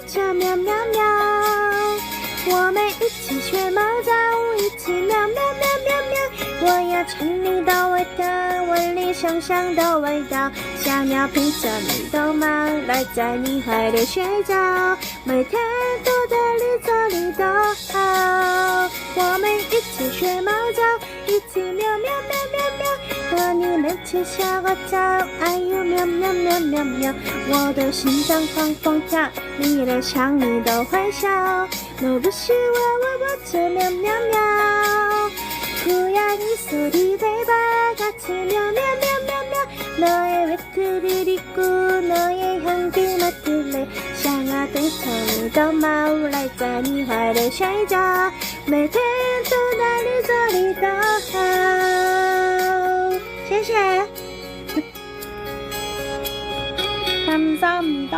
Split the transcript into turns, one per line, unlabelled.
叫喵喵喵。我们一起学猫叫，一起喵喵喵喵喵。我要尝你的味道，闻你香香的味道。小鸟凭着你的毛来在你怀里睡觉，每天都带你做你的好。我们一起学猫叫，一起喵喵喵喵喵，和你们一起笑个觉。哎呦喵喵喵喵喵，我的心脏砰砰跳，你的笑，你的微笑，너무希望我抱着喵喵喵。고양이 소리 대박 같이 мя며며며며 너의 외투를 입고 너의 향기 맡을래 샹아등 청이도 마을날 짠이 화를 샤이자每天都哪里这里都好谢谢감사합니다